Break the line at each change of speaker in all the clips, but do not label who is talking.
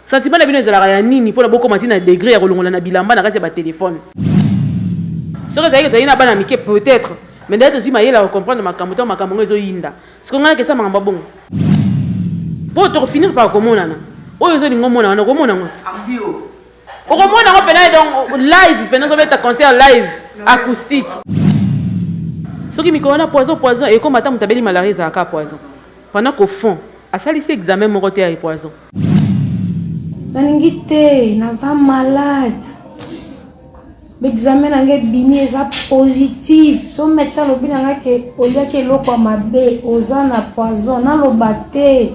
sentiment na bino ezalaka ya nini mpona bokomati na degré ya kolongola na bilamba na kati ya batelefone soki ezalaki toyei na bana mike peut-être mais d'ailleurs aussi mayela comprendre makambo to makambo ngo ezoyinda siko ngana kesa makambo bongo po to finir par komonana oyo ezolinga omona wana komona ngoti okomona ngo pena donc live pena so beta concert live acoustique soki mikolo na poison et comme ata mutabeli malaria ezalaka poison pendant qu'au fond asalisi examen moko te ya poison
nalingi te naza malade l'examen nanga bini eza positif so médecin lobi nanga ke oliaki eloko ya mabe oza na poison naloba te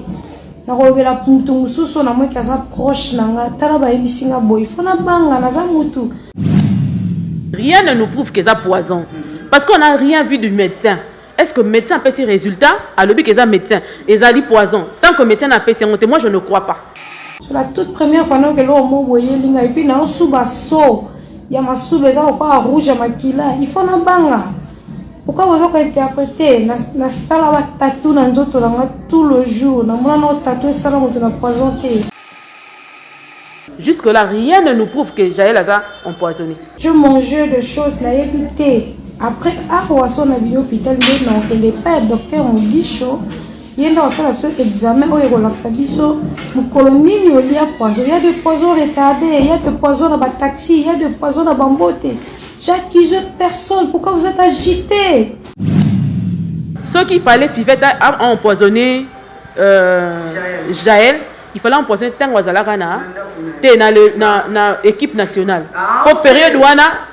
nakolobela mutu mosusu na moi aza proche nanga tala bayebisi nga boye fo nabanga naza mutu.
Rien ne nous prouve que c'est poison parce qu'on n'a rien vu du médecin. Est-ce que le médecin a ses résultats? Alors, que c'est médecin, et ça dit poison. Tant que le médecin n'a pas ses résultats, moi je ne crois pas.
C'est la toute première fois que l'homme voyait et puis dans sous basso, il y a ma sous les gens pas rouge à makila. Il faut na banga. Pourquoi vous avez interprété na sala wa tatou na nzoto na tout le jour. Na mona no tatou sala mo na poison te.
Jusque là rien ne nous prouve que Jaël a empoisonné.
Je mangeais des choses na évité. Après, à Roisson, à l'hôpital, il y a des pères, docteur Mogicho, il y a un examen où il y a un colonie, il y a poison. Il y a des poisons retardés, il y a des poisons dans le taxi, il y a des poisons dans le bambote. J'accuse personne. Pourquoi vous êtes agité?
Ce qu'il fallait, Fivette a empoisonné Jaël. Il fallait empoisonner Tango Azalakana dans l'équipe nationale. Pour période où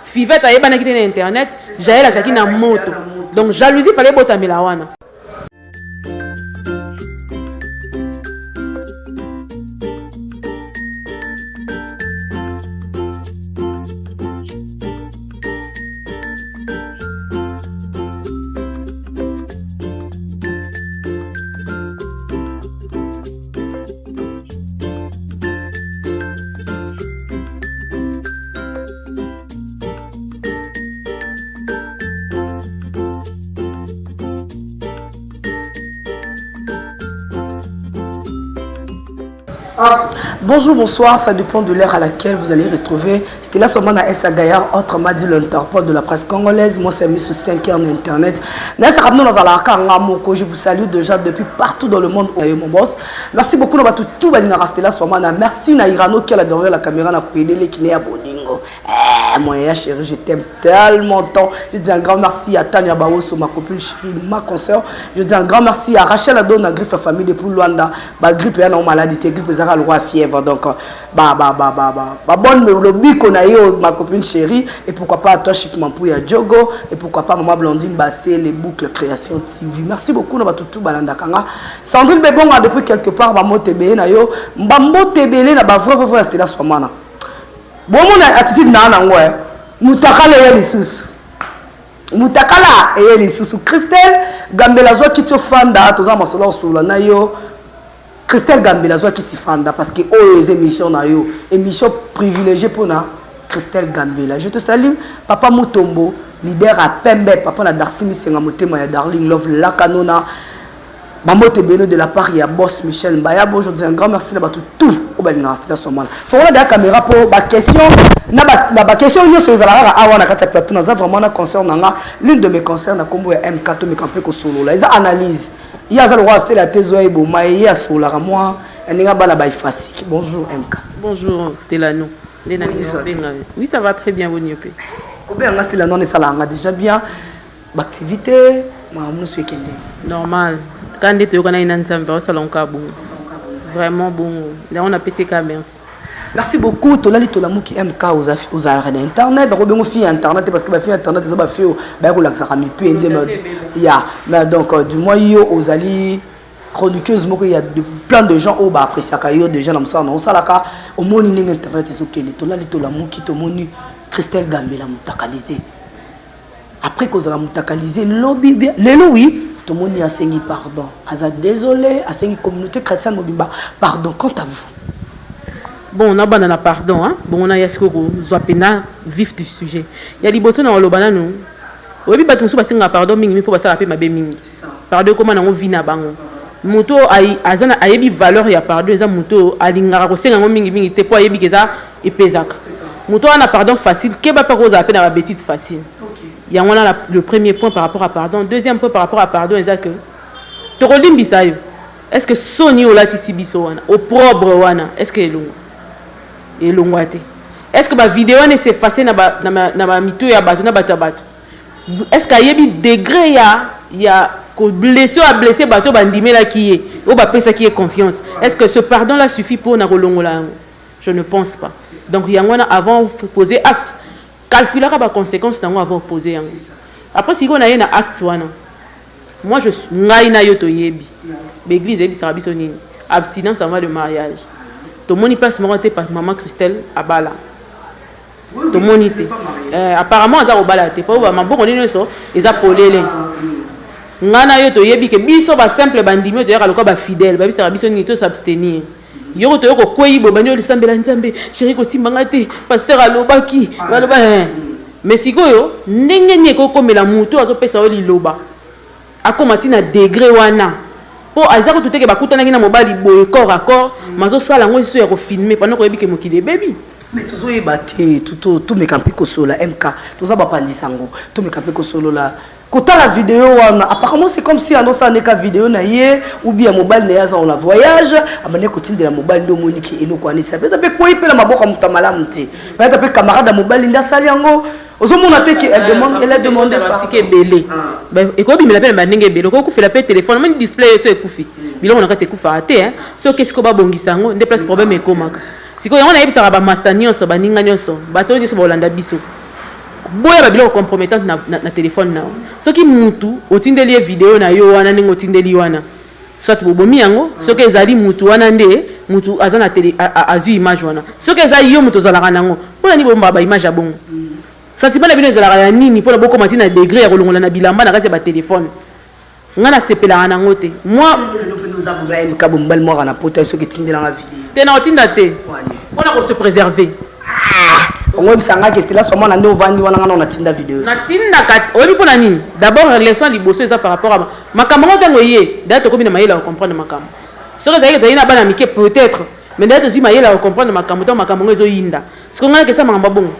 Fivette a été internet, Jaël a été en moto. Donc jalousie, il fallait botter la wana.
Bonjour, bonsoir, ça dépend de l'heure à laquelle vous allez retrouver. C'était là seulement à Essa Gaillard, autrement dit l'interprète de la presse congolaise. Moi, c'est mis sur 5 heures d'internet. Je vous salue déjà depuis partout dans le monde. Mon boss. Merci beaucoup. Tout là seulement. Merci Nairano qui a adoré la caméra qui est à Bodingo. Moi, chérie, je t'aime tellement tant. Je dis un grand merci à Tania Baoso, ma copine chérie, ma consoeur. Je dis un grand merci à Rachel Adon, la griffe famille depuis Luanda. Ma grippe est en maladie, grippe est le roi fièvre. Donc, bonne lobby qu'on a eu, ma copine chérie. Et pourquoi pas à toi, Chic Mampouya Djogo. Et pourquoi pas Maman Blandine Bassé, les boucles Création TV. Merci beaucoup, nous avons tout balanda kanga. Sandrine Bebonga, depuis quelque part, Bambo Tébé, Nayo. Bambo Tébé, na vrai, c'était là, ce moment. Bon, mon attitude n'a pas Moutakala et les sous. Moutakala et les sous. Christelle Gambelazoa qui te fanda, tous en solo sur la nayo. Christelle Gambelazoa qui te fanda parce que oh les émissions nayo, émission privilégiée pour na Christelle Gambela. Je te salue, Papa Mutombo, leader à Pembe, Papa na Darsimi Sengamotema ya Darling Love la Canona. Mamote Beno de la part, il y a Boss Michel Mbaya. Aujourd'hui, un grand merci à tout. Au bel instant, là, ce moment. Faut avoir des caméras pour ma question. Ma question, nous sommes à la plateau. Nous avons vraiment un concert. L'une de mes concerts, na combo M4, mais campé que solo. Là, ils analysent. Il y a le roi, c'était la thèse et bon, mais il y a solo là, moi, un gars bala bay facile. Bonjour MK.
Bonjour, c'était là nous. Oui, ça va très bien, vous n'y êtes
pas. Bien, c'était là non et ça là, déjà bien. L'activité, moi, je suis
normal. Quand on a une ensemble, ça bon. Vraiment bon. Là, on a PC merci.
Merci beaucoup. Tolali Tolamou qui aime aux arrêts d'internet. Donc, on fait internet parce que fait internet, ça va faire. Ben, on l'a ça ramène plus. Mais donc, du moins, aux alliés chroniqueuses, il y a plein de gens qui apprécient des gens comme ça. On sait là au monde internet, c'est ok. Tolali Tolamou qui te monu Christelle Gambela mutakalisé. Après qu'on a mutakalisé, lobby bien. Les oui. Tout le monde a signé pardon. Désolé, a signé communauté chrétienne Mobimba. Pardon, quant à vous.
Bon, on a banana pardon, hein. Bon, on a yasko zoapena vif du sujet. Il y a des bossons dans le banana nous. Oui, mais pas tout ça pardon, mais il faut pas ça rappeler ma béming. Pardon comment on vit na bango. moto azana ayebi valeur ya pardon eza moto alingaka kosenga ngo mingi te po ayebi keza epezaka moto ana pardon facile keba pa koza pe na ba bêtise facile yango na le premier point par rapport à pardon deuxième point par rapport à pardon eza que tokolimbisa yo est-ce que soni olatisi biso wana opprobre wana est-ce que elongwa te est-ce que ba vidéo ne s'effacer na ba mito ya bato na bato est-ce que ayebi degré ya ko blessé à blesser bato bandimela qui est ou ba pesa qui est confiance est-ce que ce pardon là suffit pour na kolongola je ne pense pas donc yango na avant poser acte calculer ba conséquences nango avant poser yango après si on a un acte wana moi je ngai na yo to yebi l'église yebi sera biso nini abstinence avant le mariage to moni place moko te par maman Christelle abala to moni te apparemment za obala te po ba maboko nini so eza polele ngana yo to yebi ke biso ba simple bandimi to yaka loka ba fidèle ba bisera biso nini to s'abstenir yo to yoko kweyibo banyo lisambela nzambe chéri ko simbanga te pasteur alobaki baloba mais sikoyo ndenge ni ko komela mutu azopesa o liloba akoma tina degré wana po azako tuteke bakutana ngina mobali boye corps à corps mazo sala ngo iso ya ko filmer pendant ko yebike mokile baby
mais tozo yebate tout me kampi ko sola MK toza ba pandisango tout me kampi ko solo la kota la vidéo wana apparemment c'est comme si annonce neka vidéo na ye ou bien mobile na yaza on la voyage amane kotinde la mobile ndo moniki eloko ani ça peut ko ipela maboko mutamala muti peut être camarade de mobile nda sali yango ozomona te que elle a demandé
parce que belé et ko bimela pe ba ndenge belé ko ku fela pe téléphone même display so ekufi biloko na kati ekufa te hein so qu'est-ce ko ba bongisa ngo nde place problème ekomaka siko yango na yebisa ba master nyonso ba ninga nyonso bato nyonso ba olanda biso boya ba biloko compromettante na téléphone na so ki mutu otindeli vidéo na yo wana ningo otindeli wana soit bobomi yango so ke ezali mutu wana nde mutu azana télé azu image wana so ke ezali yo mutu zalaka nango pona ni bomba ba image ya bongo sentiment na bino ezalaka ya nini pona boko matina degré ya kolongola na bilamba na kati ya ba téléphone ngana sepelaka nango te moi
nous avons un cabo mbal moi na pota so ke tindela na vidéo
te na otinda te pona ko se préserver
on bisanga que c'était là seulement na ndo vandi wana ngana na tinda vidéo
na tinda kat obi pona nini d'abord leçon liboso eza par rapport à makambo ntango ye d'ailleurs tokomi na mayela comprendre makambo so que ça y est na bana mike peut-être mais d'ailleurs aussi mayela comprendre makambo to makambo ngezo yinda ce qu'on a que ça makambo bongo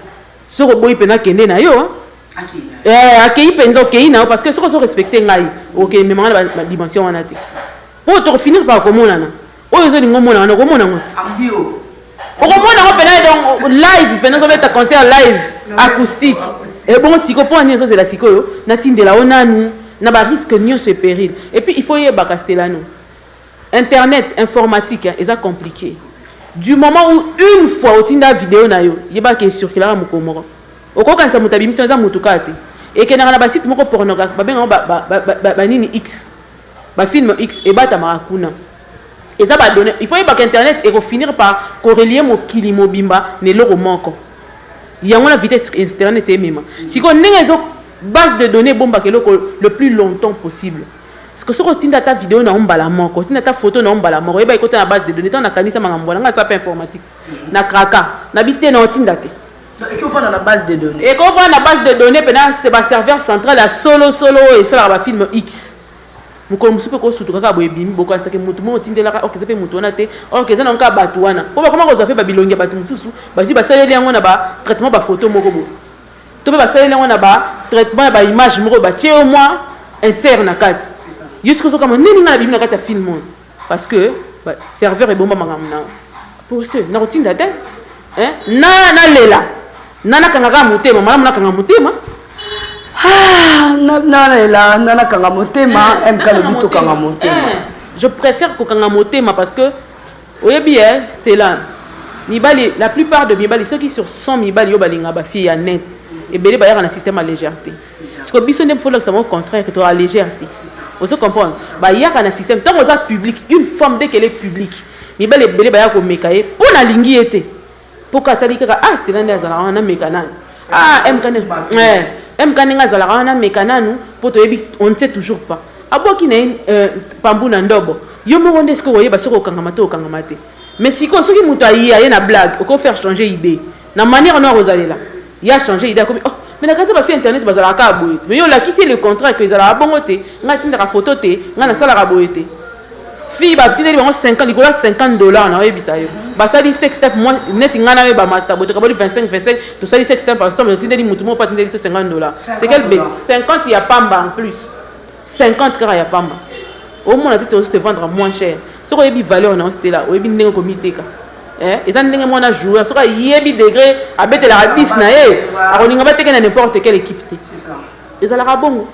so ko boyi pena kende na yo akei penza okei na parce que so ko respecter ngai OK mais mangala ba dimension wana te pour te finir par komona na oyo zo ningo mona na komona ngoti
ambio
okomona ko pena donc live pena so beta concert live acoustique et bon siko pour nini so c'est la siko yo na tindela onanu na ba risque nyonso et péril et puis il faut yeba castelano internet informatique est compliqué du moment où une fois otinda vidéo na yo yeba ke circuler mukomoro okokanisa mutabimisa za mutukate et que na ba site moko pornographe ba benga ba nini X ba film X et bata marakuna et ça va donner il faut y que internet et finir par corrélier mon kili mobimba ne loko moko yango la vitesse internet est même si ko ndenge base de données bomba ke le plus longtemps possible parce que sur tinda ta vidéo na ombala moko tinda ta photo na ombala moko et ba écouter la base de données tant na kanisa mangambo nga ça pas informatique na kraka na bité na tinda te
et qu'on va dans la base de données
et qu'on va dans la base de données pendant c'est ba serveur central la solo et ça va film X mukolo musupe ko sutu kaka boye bimi boko atsake mutu mo tindela ok tepe mutu wana te ok zana nka batu wana po ba koma ko zape ba bilongi batu mususu basi ba saleli yango na ba traitement ba photo moko bo to ba saleli yango na ba traitement ba image moko ba tie au moins insert na kati yusko so kama nini na bimi na kati ya film parce que ba serveur e bomba mangamna pour ce na rotinda te hein na lela nana kangaka mutema malamu na kangaka mutema je préfère Kokangamotema parce que c'était là. La plupart de Mibali, ceux qui sont Mibali, Yobalinga, fille à net, et Bélé Bayar a un système à légèreté. Parce que Bisson il faut que ça au contraire que tu as légèreté. Vous comprenez? Bayar a un système, tant que ça public, une femme dès qu'elle est publique, Mibali Bélé Bayar comme Mekaye, pour la ligne était. Pour Katalika, c'était l'un des Arabes, on a Mekanan. Mkaninga zalaka wana mekananu poto yebi on ne sait toujours pas aboki na pambu na ndobo yo moko ndesko oyeba soko kangamate okangamate mais siko soki muto ayi na blague oko faire changer idée na manière no rosalela ya changer idée comme oh mais na kati ba fi internet bazalaka aboyete mais yo la qui c'est le contrat que ezala bongo te nga tinda ka photo te nga na sala ka boyete fille batindeli bango 50 likolo $50 na oyebisa yo basali sex step moi net ngana we ba master boto kaboli 25 to sali sex step ensemble tindeli mutu mo patindeli $50 c'est quel bébé 50 ya pamba en plus 50 kara ya pamba au moins tu te vendre moins cher ce ko yebi valeur na c'était là oyebi ndenge ko miteka étant ndenge mona joueur ce ko yebi degré abetela la 10 na ye akoninga bateke na n'importe quelle équipe c'est ça ezala bongo.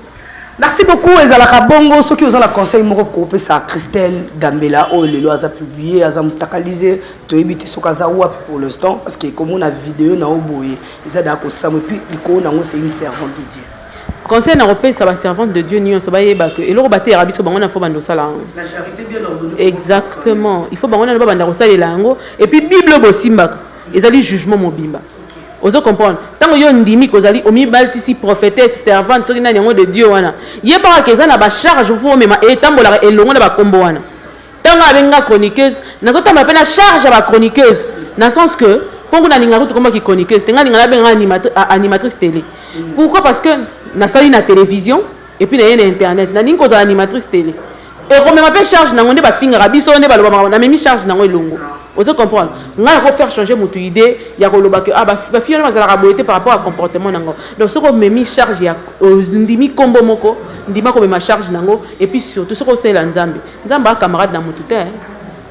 Merci beaucoup ezalaka bongo ceux qui ont la conseil moko kopé ça Christelle Gambela o lelo aza publié aza mutakaliser to ebité sokaza wa pour l'instant parce que comme on a vidéo na oboye ça da ko samu puis liko na ngo c'est une servante de Dieu.
Conseil na repé ça va servante de Dieu nyonso ba yeba que eloko baté rabiso bango na fo bando sala.
La charité bien ordonnée.
Exactement, il faut bango na ba banda ko salela ngo et puis Bible bosimbaka ezali jugement mobimba. Ozo comprendre tant yo ndimi kozali omi baltisi prophétesse servante soki na nyango de Dieu wana yeba ka eza na ba charge vous mema etambola elongo na ba kombo wana tant abenga chroniqueuse nazo tamba pe na charge ba chroniqueuse na sens que pongo na ninga rutu komba ki chroniqueuse tenga ninga la benga animatrice télé. Pourquoi? Parce que na sali na télévision et puis na internet na ningo za animatrice télé et comme ma pe charge na ngonde ba finga rabiso ne ba loba na memi charge na ngo elongo. Vous comprenez? On va faire changer mon idée. Il y a que ah bah finalement ça la par rapport au comportement nango. Donc ce qu'on me mis charge ya ndimi kombo moko ndima ko ma charge nango et puis surtout ce qu'on sait la nzambe. Nzamba camarade na mutu te.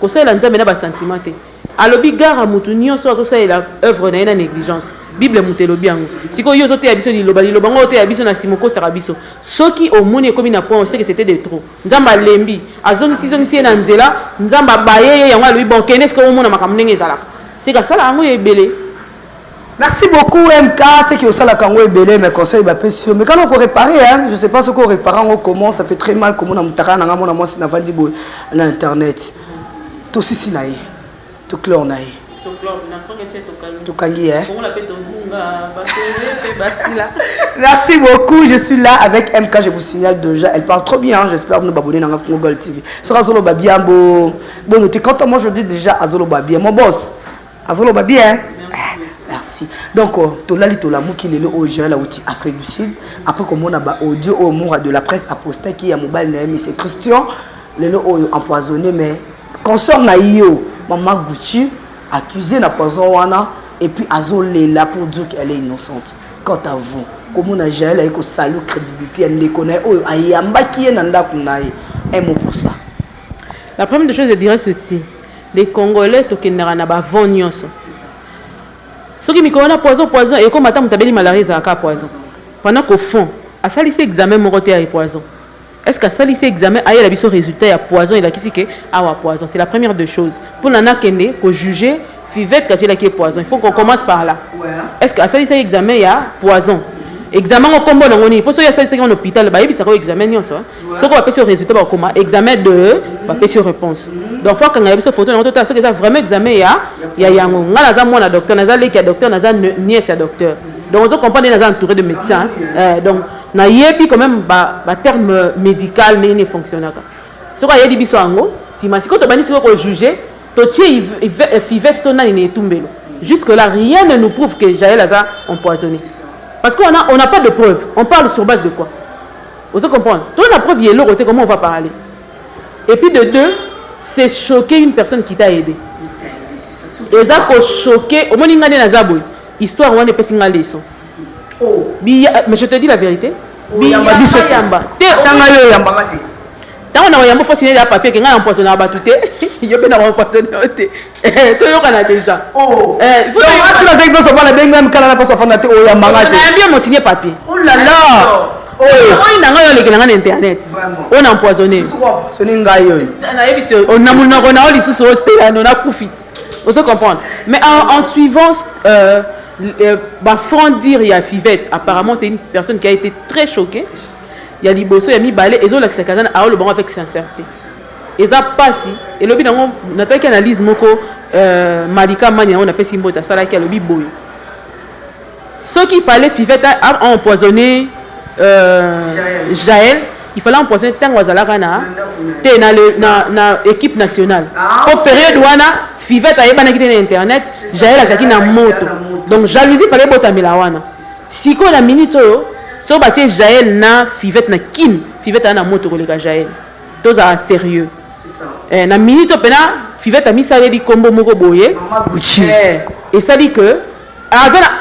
Ko sait la nzambe na ba sentiment te. Alobi gara mutu nyonso so sait la œuvre na négligence. Bible mutelobi yango. Siko yo zo te abiso ni loba ngo te abiso na simoko sarabiso. Soki omoni ekomi na point on sait que c'était de trop. Nzamba lembi azongi si na nzela nzamba baye yango alobi bon kene ce que omona makamnenge ezalaka. C'est ka sala yango ebele.
Merci beaucoup MK, c'est qui au sala kango ebele mes conseils ba pesio. Mais quand on peut réparer hein, je sais pas ce qu'on répare on comment ça fait très mal comment na mutaka na ngamo na moi na vandi bo na internet. To sisi nae. To clore nae. Merci beaucoup, je suis là avec MK, je vous signale déjà, elle parle trop bien, j'espère que nous abonner dans Congo TV. Sera Azolo Babia, bon, notez quand moi je dis déjà Azolo Babia, mon boss, Azolo Babia, merci. Donc, Tolali Tolamou qui est le OGL là outil Afrique du Sud, après comme on a audio au mot de la presse apostat qui a mobile Naomi, c'est Christian, le empoisonné, mais consort Naïo, maman Gucci, accusé na poison wana. Et puis Azolé là pour dire qu'elle est innocente. Quant à vous, comment on a géré avec salut crédibilité, elle ne connaît oh ayamba qui est nanda kunaï. Un mot pour ça.
La première chose je dirais ceci, les Congolais tokendara na ba vonyoso. Ce qui me connaît poison et comme madame tabeli malaria à poison. Pendant qu'au fond, à salissé examen mon côté à poison. Est-ce qu'à salissé examen aille la biso résultat à poison et la qui que à poison, c'est la première des choses. Pour nana kende ko juger Fivette quand il a qui est poison. Il faut qu'on commence par là. Ouais. Est-ce que à ça examen il y a poison? Examen au combo dans on parce qu'il y a ça c'est en hôpital bah il ça examen non ça. Ce qu'on appelle ce résultat bah comment examen de bah sur réponse. Donc fois quand on a ce photo dans total ça que ça vraiment examen il y a yango ngala za mona docteur naza leki docteur naza nièce docteur. Donc on comprend naza entouré de médecins donc na yebi quand même bah terme médical ne fonctionne pas. Ce qu'on a dit biso ango si masiko to bani siko ko juger jusque-là, rien ne nous prouve que Jaël a empoisonné. Parce qu'on n'a pas de preuves. On parle sur base de quoi? Vous comprenez? Toi, la preuve, il y a l'autre côté, comment on va parler? Et puis de deux, c'est choquer une personne qui t'a aidé. Et ça, pour choquer, au moins, il y a une histoire où on est passé une leçon. Mais je te dis la vérité. Tant on a signé le papier qui a empoisonné à Batouté, il y a bien empoisonné. Tu as déjà. Oh, il faut que bien mon signé papier. Oh là là. Oh, on a internet. On a empoisonné. On a profité. Vous comprenez? Mais en suivant dire il y a Fivette, apparemment c'est une personne qui a été très choquée. Il y a des bossos, il y a mis balai, et ils ont l'accès à le bon avec sincérité. Et ça passe, et le bilan, on a une analyse, Malika Mania, on a fait Simbota, ça là qui a le biboy. Ce qu'il fallait, Fivette a empoisonné Jaël, il fallait empoisonner Tangwazalakana, dans l'équipe nationale. Au période où on a Fivette a été internet, Jaël a été dans moto. Donc jalousie, il fallait botter Milawana. Si on a minute, so batie Jaël na Fivette na kin Fivette na moto ko le Jaël. Tous à sérieux. C'est ça. na minute pena Fivette a mis ça dit combo moko boye et ça dit que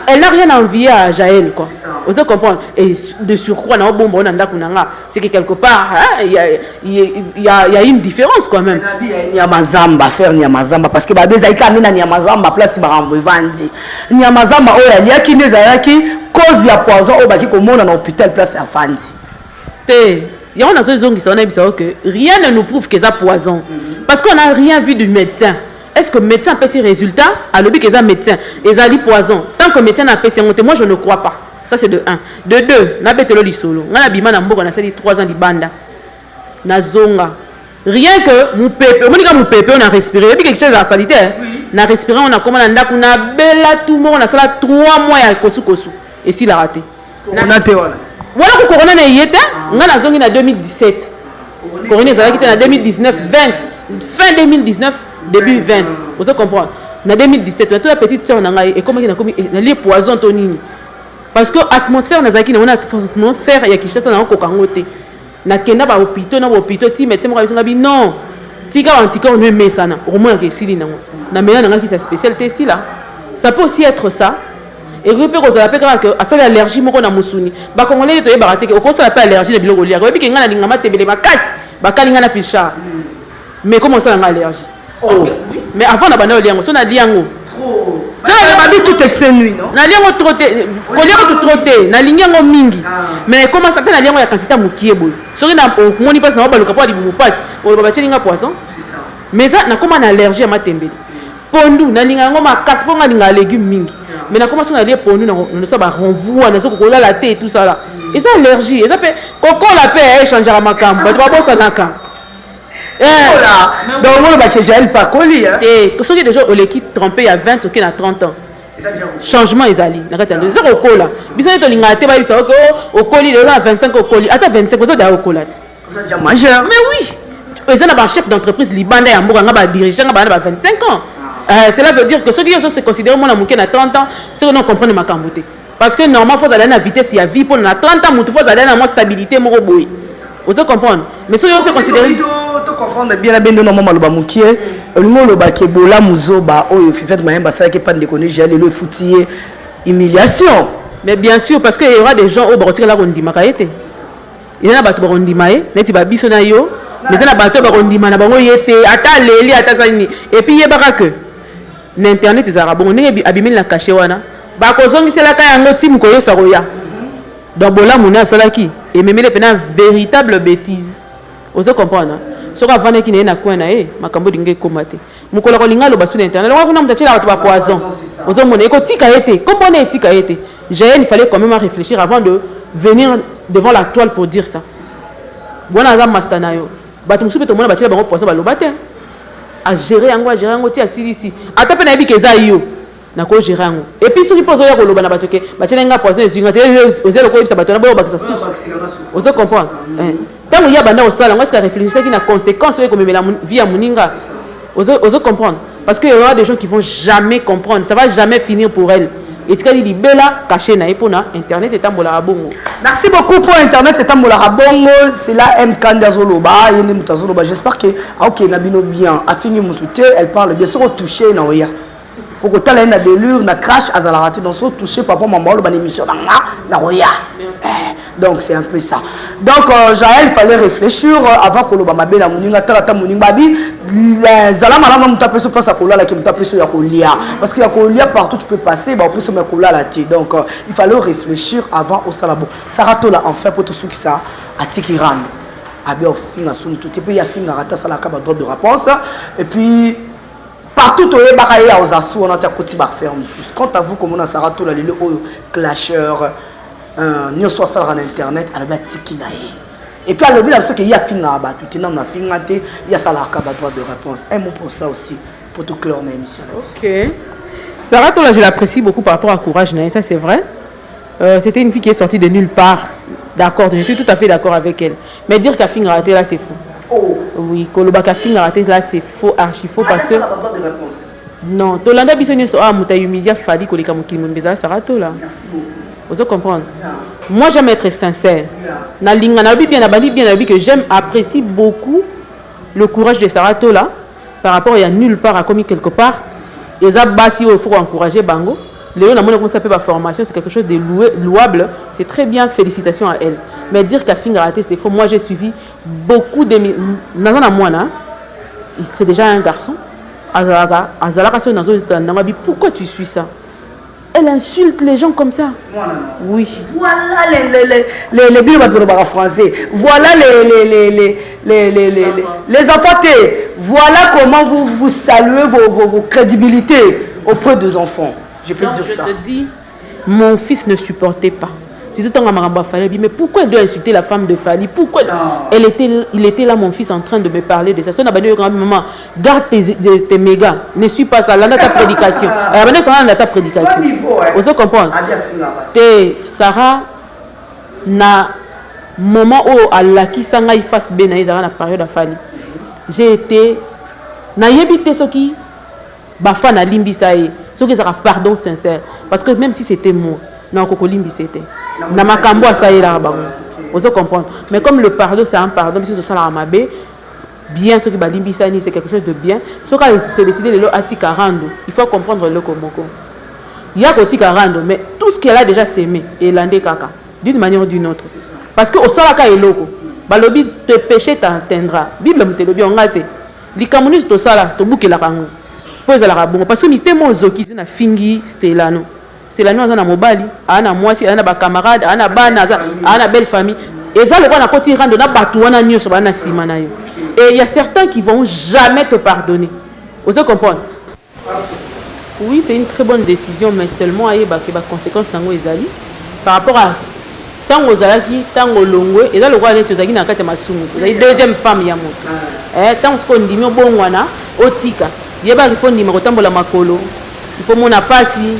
elle n'a rien envié à Jaël quoi. Vous comprenez et de surcroît na bombo na ndako nanga c'est que quelque part il y a une différence quand même.
Nyamazamba faire Nyamazamba parce que ba bezaika na Nyamazamba place ba rambo vandi Nyamazamba oya liaki nezayaki cause ya poison au baki komona na hôpital place à Fandi
te ya on a que rien ne nous prouve que ça poison parce qu'on n'a rien vu du médecin. Est-ce que le médecin peut ses résultats à l'objet que ça médecin et ça dit poison tant que le médecin n'a pas ses monté moi je ne crois pas. Ça c'est de 1. De 2, na betelo li solo. Na bima na mboko na sali 3 ans di banda. Na zonga. Rien que mon pépé, mon pépé on a respiré. Et puis quelque chose à sanitaire. Na respiré on a comment na ndaku na bela tout monde on a sala 3 mois ya kosu kosu. Et si la raté.
Na te wala.
Voilà que corona na yete, nga na zongi na 2017. Corona ça qui était na 2019 20. Fin 2019 début 20. Vous comprenez. Na 2017 toute la petite sœur na ngai et comment il a commis na li poison tonini. Parce que l'atmosphère, on a forcément faire il y a quelque chose dans le côté. Na kenda ba hôpital na hôpital ti médecin mo kabisa ngabi non. Tika antika on met ça na au moins que sili na. Na mena na qui sa spécialité ici là. Ça peut aussi être ça. Et repère aux appels que à ça l'allergie moko na musuni. Ba congolais to yeba raté ko ça appelle allergie de biloko lia. Rebi ke ngana lingama tebele makasi. Ba kalinga na pilchar. Mais comment ça na allergie? Oh. Mais avant na bana liango, so na liango.
Ça va tout excès nuit non
na liango troté kolero tout troté na lingango mingi mais comment ça na liango ya quantité mukiebo soki na moni passe na ba luka pa dibu passe o ba chelinga poisson c'est ça mais ça na comment na allergie à matembele pondu na lingango makasi ponga linga légumes mingi mais na comment ça na lié pondu na ça ba renvoie na soko kola la thé et tout ça là et ça allergie et ça fait koko la paix échanger à makambo ba ba bossa naka
donc on va que j'ai pas colis hein
et que ceux qui déjà au l'équipe trompé il y a 20 OK na 30 ans changement ezali na kati ya deux zéro kola biso to linga te ba biso au colis le 25 au colis ata 25 aux da au colat
ça déjà majeur
mais oui ils ont un chef d'entreprise libanda ya mboka nga ba dirigeant nga ba 25 ans cela veut dire que ceux qui se considèrent mon amuke na 30 ans c'est que non comprendre makambo te parce que normalement faut aller na vitesse ya vie pour na 30 ans mutu faut aller na mo stabilité mo boy vous comprendre mais ceux qui se considèrent
comprendre bien la bendo na mama loba mukie elingo loba ke bola muzoba oyo Fivette Mayemba ça qui pas de connaître j'ai le foutier humiliation
mais bien sûr parce que il y aura des gens au barotika la rondima kaete il y a bato barondima neti ba biso na yo mais na bato barondima na bango yete ata leli ata sani et puis yebaka que na internet ezara bongo ndenge abimeli na caché wana ba kozongisela ka yango tim ko yosa roya donc bola muna salaki et memele pena véritable bêtise vous comprendre soka avant qui na coin na makambo dinge komate mukola ko linga lo basu na internet lo kuna mutachela watu ba poison ozo mona eko tika ete comprendre tika ete il fallait quand même réfléchir avant de venir devant la toile pour dire ça bona za master na yo batu musupe to mona bachela ba poison ba lo bate à gérer yango ti asili ata pe na bi keza yo na ko gérer yango et puis soki pozo ya ko lo bana batoke bachela nga poison ezinga te ozelo ko ibisa bato na bo bakisa susu ozo comprendre tant il y a banda au sol, on va se réfléchir qui na conséquence comme la vie à Moninga. Oso comprendre parce qu'il y aura des gens qui vont jamais comprendre, ça va jamais finir pour elle. Et tu as dit bella caché na epona internet et tambola bongo.
Merci beaucoup pour internet et tambola bongo, c'est là M Kandazoloba, yene mutazoloba. J'espère que OK na bino bien, a fini mutute, elle parle bien sur toucher na oya. Pour que tu aies une délure, une crash, à la rater, donc toucher papa, maman, une émission, na roya. Donc c'est un peu ça. Donc Jaël, il fallait réfléchir avant que l'on m'a la mouninga, tala mouninga babi, zala malama mutape sur place à kola la qui mutape sur ya kolia, parce qu'il y a kolia partout tu peux passer, bah on peut se mettre kola la tête. Donc il fallait réfléchir avant au salabo. Sarato là enfin pour tout ce qui ça, à tikiran, à bien au fin à son tout, et puis il y a fin à rata ça la caba droite de réponse, et puis partout où les bagailles aux assauts on a ta côté bar ferme. Quant à vous comme on a Sarato là le clasheur nous soit ça en internet à la bête tikinae et puis à l'objet parce qu'il y a fin à battre tout non a fin à il y a ça la caba droite de réponse un mot pour ça aussi pour tout clair dans l'émission.
OK Sarato là je l'apprécie beaucoup par rapport à courage ça c'est vrai c'était une fille qui est sortie de nulle part d'accord je suis tout à fait d'accord avec elle mais dire qu'à fin raté là c'est faux.
Oh
oui koloba ka fin raté là c'est faux archi faux parce que non tolanda bisonyo so amuta yumidia fali kolika mukili mbeza Sarato là.
Merci beaucoup.
Vous comprenez? Moi j'aime être sincère. Na linga na bien na bali bien na que j'aime apprécie beaucoup le courage de Sarah Tola par rapport à nulle part à commis quelque part. Et ça, il faut encourager Bango. Léo, comment ça peut la formation, c'est quelque chose de louable. C'est très bien, félicitations à elle. Mais dire qu'à fin raté, c'est faux. Moi, j'ai suivi beaucoup de... C'est déjà un garçon. Pourquoi tu suis ça? Elle insulte les gens comme ça. Oui.
Voilà les billes français. Voilà les enfants. Voilà comment vous saluez vos crédibilités auprès des enfants. Je peux dire ça.
Je te dis, mon fils ne supportait pas. C'est tout le temps Fali. Mais pourquoi elle doit insulter la femme de Fali? Pourquoi il était là, mon fils, en train de me parler de ça. Si on a dit maman, garde tes mégas. Ne suis pas ça. Là, ta prédication. Là, ta prédication. Vous comprenez? Sarah na moment où Allah qui s'en aille face ben na la période à Fali. J'ai été na yebité ce qui bafa na limbi sae. Ce qui ça pardon sincère parce que même si c'était moi na kokolimbi c'était na makambo ça y là bango. Vous comprenez? Mais comme le pardon c'est un pardon si ça la mabe bien ce qui ba limbi sae c'est quelque chose de bien. Ce qui c'est décidé de l'atika rando. Il faut comprendre le komoko. Il y a atika rando mais tout ce qu'elle a déjà sémé et landé kaka d'une manière ou d'une autre. Parce que au salaka eloko balobi te péché t'atteindra. Bible me te lobi ngate. Li communiste to sala to bukela kango. Parce que nous sommes zoki na fingi Stelano na mobali ana mwasi ana ba camarade ana bana ana belle famille et ça le na koti rando na batu wana nyoso bana sima na yo et il y a certains qui vont jamais te pardonner. Vous comprenez? Oui, c'est une très bonne décision mais seulement ayeba que ba conséquences nango ezali par rapport à tango ozalaki tango longwe et là le roi net ozaki na kati masumu ezali deuxième femme ya moto tango sko ndimi obongwana otika yeba il faut ndima kotambola makolo il faut mona pasi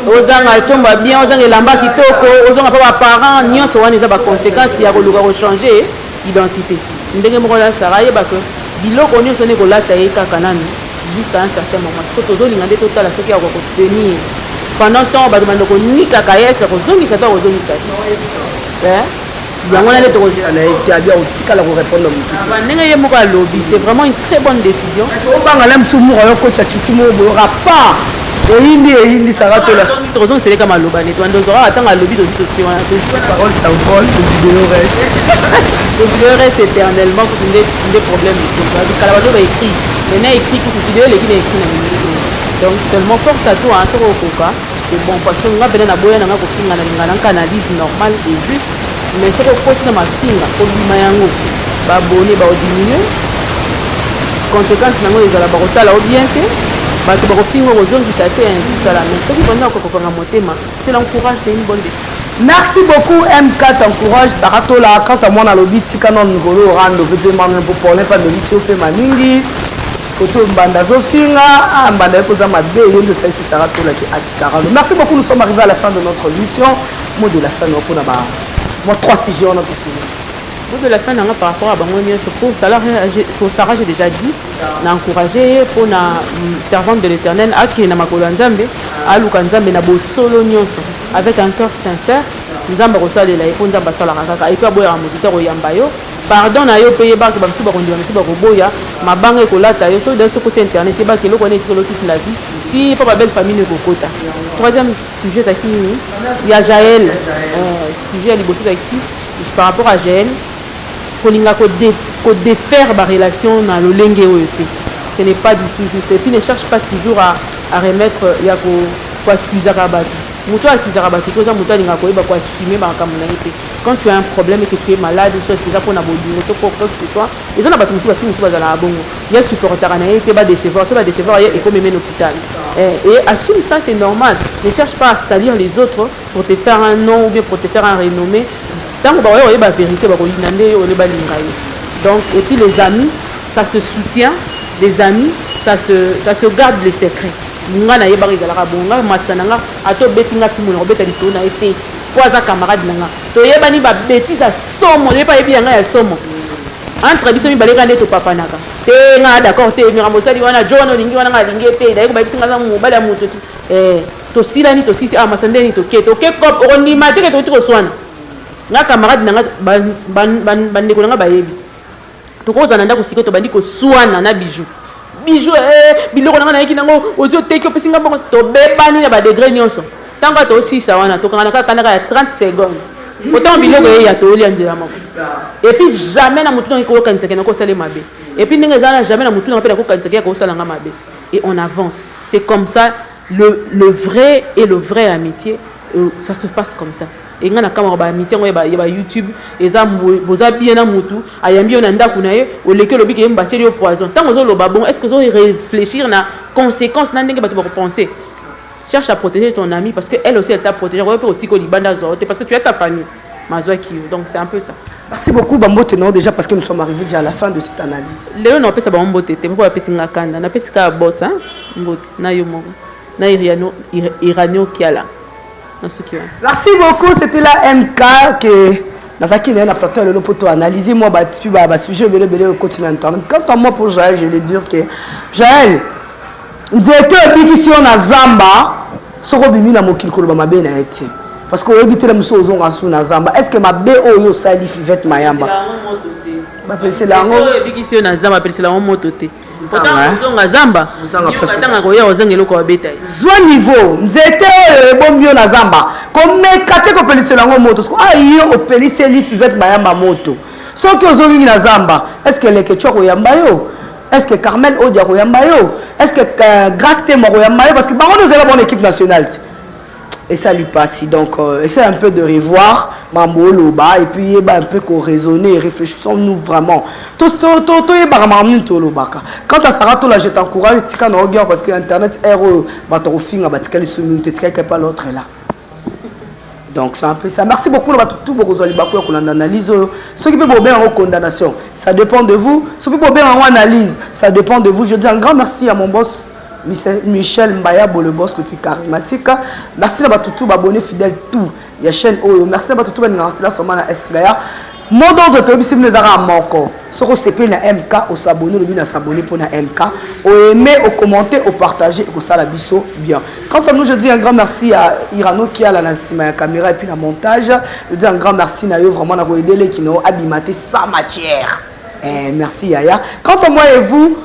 ozanga tomba bien ozanga elamba kitoko ozanga pa ba parents nyonso wana eza ba conséquences ya koluka ko changer identité ndenge moko la Sarah yeba que biloko nyonso ne kolata ye kaka nani jusqu'à un certain moment parce que tozolinga nde totala soki ya ko tenir pendant temps ba demande ko nika kayes ko zongi sa to zongi sa c'est vraiment une très bonne décision. Donc seulement force à toi, c'est bon parce que nous avons une analyse normale et juste. Mais ce qu'on continue à faire, on va abonner, on va diminuer. Conséquence, on va faire la orienté. On va faire aux zones qui s'atteignent. Mais ce qui va nous c'est l'encourage, c'est une bonne décision.
Merci beaucoup MK, t'encourage Sarah Tola. Quant à moi, on a l'objet de Kanon Ngolo, Rando, Bébé Maman, pour parler pas de l'issue, fait Maningi. Koto Mbanda Zofinga, Mbanda Kozama B, et de ça, c'est Sarah Tola qui a Atikara. Merci beaucoup, nous sommes arrivés à la fin de notre mission. Mot de la fin, nous avons moi 3 sujets, on a pu suivre.
Mot de la fin, par rapport à Bangonia, pour Sarah, j'ai déjà dit, on a encouragé pour la servante de l'Éternel, Aki Namakolanzambe, à Lukanzambe, na Bosolo Nyonso, avec un cœur sincère. Nous avons reçu de la réponse à Bassala Rakaka, et puis à Boya Moutita Royambayo. Pardon, na yo paye bak ba suba kondiwa suba roboya mabanga ekolata yo so dans ce côté internet ba ke lo connaît toute la vie si pas belle famille ne kokota. Troisième sujet taki il y a Jaël sujet liboso taki par rapport à Jaël kolinga ko défaire ba relation na lo lenge oyote. Ce n'est pas du tout juste et puis ne cherche pas toujours à remettre ya ko accuser kabati. Muto accuser kabati ko za muto linga ko ba ko assumer ba kamunalité. Quand tu as un problème et que tu es malade, soit tu es pour la bonne pour quoi que ce soit, ils ont pas tout ça fini sur la bonne. Il y a supporter anaï qui va décevoir, ça va décevoir et comme même l'hôpital. Et assume ça, c'est normal. Ne cherche pas à salir les autres pour te faire un nom ou bien pour te faire un renommé. Tant que vous avez la vérité, vous avez donc et puis les amis, ça se soutient. Les amis, ça se garde les secrets. Ngana yeba rizala bonga masananga ato betinga fimuna obeta lisona été trois camarades nanga to yeba ni ba bêtise à somo yeba yebi yanga ya somo entre biso mi baleka ndeto papa naka te nga d'accord te mi ramosali wana John olingi wana nga lingi te ndaye ko ba bisinga za mobali ya mutu to silani to sisi masandeni to ke kop oni mate ke to tiko swana nga camarade nanga bande ko nga ba yebi tokozana ndako siko tobandi koswana na bijou bijou biloko nanga nayeki nango ozio teki opesinga bongo tobebani na badegré nyonso ntango tosisa wana tokangana kaka kanaka ya 30 secondes autant biloko eya tolia nzela moko et puis jamais na mutu nanga kokanisaka na kosala mabe et puis ndenge ezala jamais na mutu nanga mpe na kokanisaka ya kosala nga mabe et on avance. C'est comme ça le vrai et le vrai amitié ça se passe comme ça. Et ngana kamara ba amitié ngoya ba YouTube eza boza bien na mutu ayambi yo na ndako na ye o leke lobi ke mbacheli yo poison tant ozo loba bon est-ce que ozo réfléchir na conséquences na ndenge ba to penser. Cherche à protéger ton ami parce que elle aussi elle t'a protégé parce que tu as ta famille. Donc c'est un peu ça.
Merci beaucoup Bambote non déjà parce que nous sommes arrivés déjà à la fin de cette analyse.
Léon on appelle ça Bambote, pourquoi appeler ça Kanda? On appelle ça boss hein. Mbote na yo moko. Na Irano Kiala.
Merci beaucoup, c'était la MK que Nazaki n'a pas plateau le poto analyser moi tu vas sujet belé au continent internet. Quant à moi pour Jaël, je vais dire que Jaël directeur bikisio na Zamba soko bimi na mokili ko ba mabe na ete parce que obité la muso ozonga su na Zamba est-ce que mabe oyo sali Fivette Mayamba ba pese la ngo
bikisio na Zamba pese la moto te pourtant ozonga Zamba yo katanga ko ya ozengelo ko beta
zwa niveau nzete bombio na Zamba comme kate ko pese la ngo moto yo opelise li Fivette Mayamba moto soki ozongi na Zamba est-ce que le ketchoko yamba yo. Est-ce que Carmel Odia Royambayo? Est-ce que Grace Temo Royambayo? Parce que nous avons une bonne équipe nationale. Et ça lui passe. Donc, essaie un peu de revoir Mambo Loba et puis un peu raisonner, réfléchissons-nous vraiment. Quant à Sarah, je t'encourage parce que Internet est pas l'autre là. Donc c'est un peu ça. Merci beaucoup à tout l'analyse. Ce qui peut bien en condamnation, ça dépend de vous. Ce qui peut bien en analyse, ça dépend de vous. Je dis un grand merci à mon boss Michel Mbayabo, le boss le plus charismatique. Merci à tout abonné fidèle tout. Il y a chaîne Oyo. Merci à tout le monde là sur Esgaya. Mon ordre de si vous avez un manque, si vous avez un MK, vous s'abonnez, vous s'abonnez pour un MK, vous aimez, vous commentez, vous partagez, vous ça la biseau bien. Quant à nous, je dis un grand merci à Irano qui a la caméra et puis la montage. Je dis un grand merci à eux vraiment à aider les qui n'ont abimaté sa matière. Merci Yaya. Quant à moi et vous,